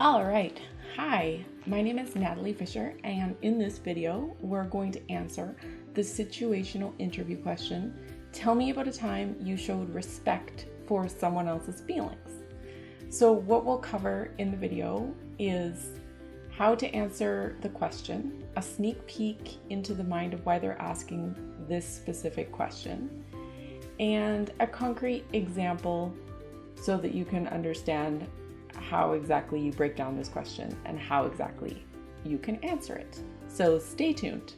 All right. Hi, my name is Natalie Fisher, and in this video, we're going to answer the situational interview question. Tell me about a time you showed respect for someone else's feelings. So what we'll cover in the video is how to answer the question, a sneak peek into the mind of why they're asking this specific question, and a concrete example so that you can understand how exactly you break down this question and how exactly you can answer it. So stay tuned.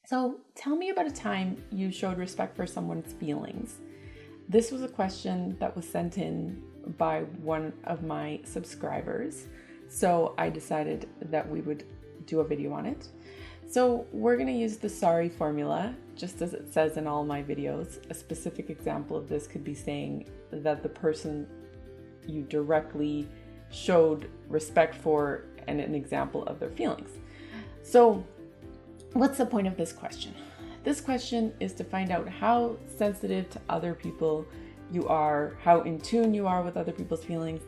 So tell me about a time you showed respect for someone's feelings. This was a question that was sent in by one of my subscribers. So I decided that we would do a video on it. So we're going to use the SORRY formula, just as it says in all my videos. A specific example of this could be saying that the person you directly showed respect for and an example of their feelings. So what's the point of this question? This question is to find out how sensitive to other people you are, how in tune you are with other people's feelings.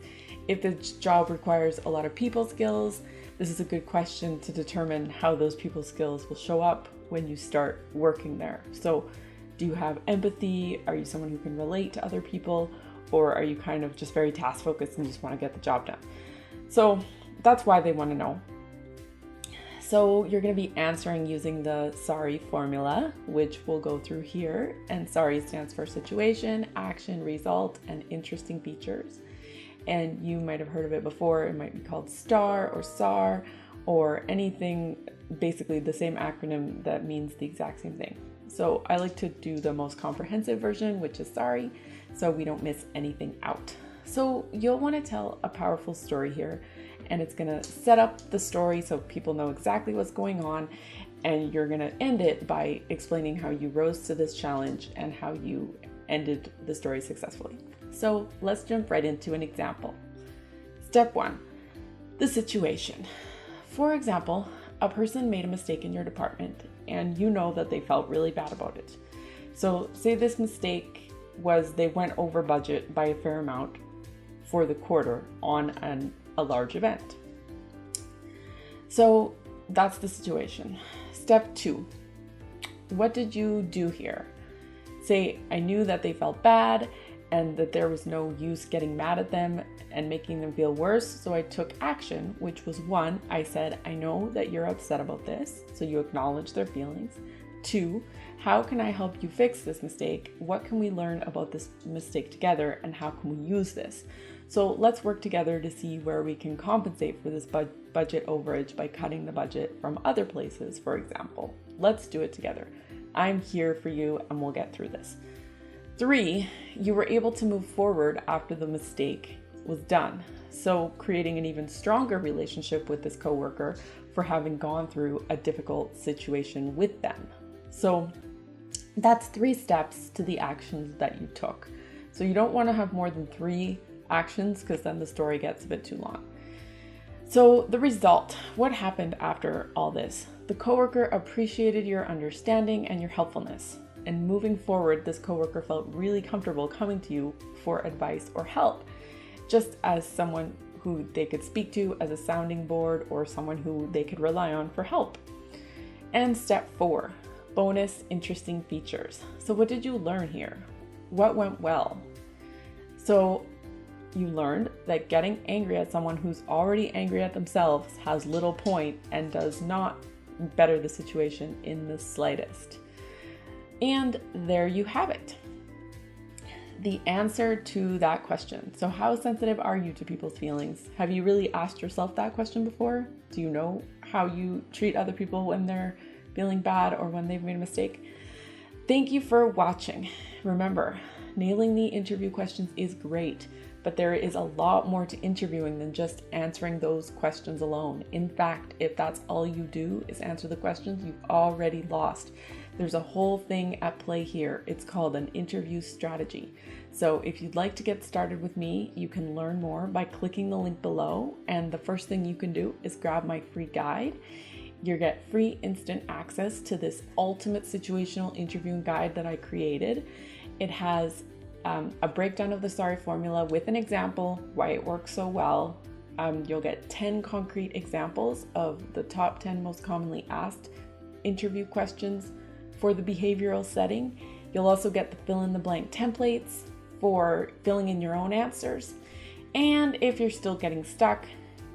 If the job requires a lot of people skills, this is a good question to determine how those people skills will show up when you start working there. So do you have empathy? Are you someone who can relate to other people? Or are you kind of just very task focused and just want to get the job done? So that's why they want to know. So you're going to be answering using the SORRY formula, which we'll go through here. And SORRY stands for situation, action, result, and interesting features. And you might have heard of it before. It might be called STAR or SAR or anything, basically the same acronym that means the exact same thing. So I like to do the most comprehensive version, which is SORRY, so we don't miss anything out. So you'll want to tell a powerful story here, and it's going to set up the story so people know exactly what's going on, and you're going to end it by explaining how you rose to this challenge and how you ended the story successfully. So let's jump right into an example. Step 1, the situation. For example, a person made a mistake in your department and you know that they felt really bad about it. So say this mistake was they went over budget by a fair amount for the quarter on a large event. So that's the situation. Step 2, what did you do here? Say, I knew that they felt bad and that there was no use getting mad at them and making them feel worse, so I took action, which was 1, I said, I know that you're upset about this, so you acknowledge their feelings. 2, how can I help you fix this mistake? What can we learn about this mistake together, and how can we use this? So let's work together to see where we can compensate for this budget overage by cutting the budget from other places, for example. Let's do it together. I'm here for you and we'll get through this. 3, you were able to move forward after the mistake was done. So creating an even stronger relationship with this coworker for having gone through a difficult situation with them. So that's 3 steps to the actions that you took. So you don't want to have more than 3 actions because then the story gets a bit too long. So the result, what happened after all this? The coworker appreciated your understanding and your helpfulness. And moving forward, this coworker felt really comfortable coming to you for advice or help, just as someone who they could speak to as a sounding board or someone who they could rely on for help. And step 4, bonus interesting features. So what did you learn here? What went well? So you learned that getting angry at someone who's already angry at themselves has little point and does not better the situation in the slightest. And there you have it. The answer to that question. So how sensitive are you to people's feelings? Have you really asked yourself that question before? Do you know how you treat other people when they're feeling bad or when they've made a mistake? Thank you for watching. Remember, nailing the interview questions is great, but there is a lot more to interviewing than just answering those questions alone. In fact, if that's all you do is answer the questions, you've already lost. There's a whole thing at play here. It's called an interview strategy. So if you'd like to get started with me, you can learn more by clicking the link below. And the first thing you can do is grab my free guide. You get free instant access to this ultimate situational interviewing guide that I created. It has a breakdown of the STAR formula with an example, why it works so well. You'll get 10 concrete examples of the top 10 most commonly asked interview questions for the behavioral setting. You'll also get the fill in the blank templates for filling in your own answers. And if you're still getting stuck,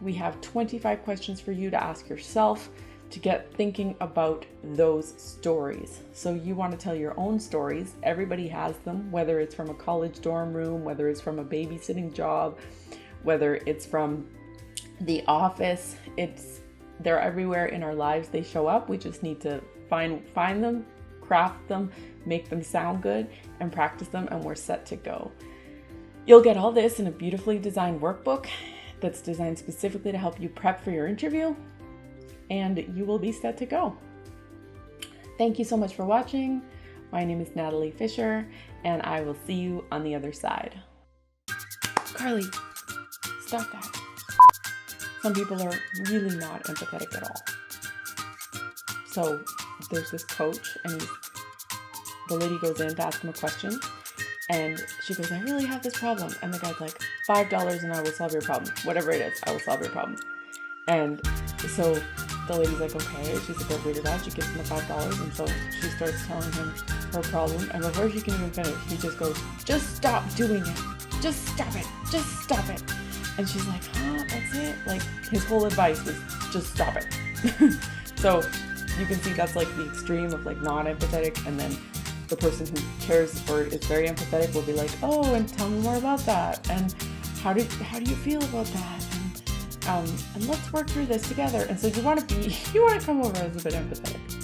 we have 25 questions for you to ask yourself to get thinking about those stories. So you want to tell your own stories. Everybody has them, whether it's from a college dorm room, whether it's from a babysitting job, whether it's from the office. They're everywhere in our lives. They show up. We just need to find them, craft them, make them sound good, and practice them, and we're set to go. You'll get all this in a beautifully designed workbook that's designed specifically to help you prep for your interview, and you will be set to go. Thank you so much for watching. My name is Natalie Fisher, and I will see you on the other side. Carly, stop that. Some people are really not empathetic at all. So there's this coach, and the lady goes in to ask him a question, and she goes, I really have this problem. And the guy's like, $5 and I will solve your problem. Whatever it is, I will solve your problem. And so the lady's like, okay. She's a bit weirded out. She gives him the $5, and so she starts telling him her problem. And before she can even finish, he just goes, just stop doing it. Just stop it. Just stop it. And she's like, huh, that's it? Like, his whole advice was, just stop it. So you can see that's like the extreme of like non-empathetic, and then the person who cares or is very empathetic will be like, oh, and tell me more about that, and how do you feel about that, and let's work through this together. And so you want to come over as a bit empathetic.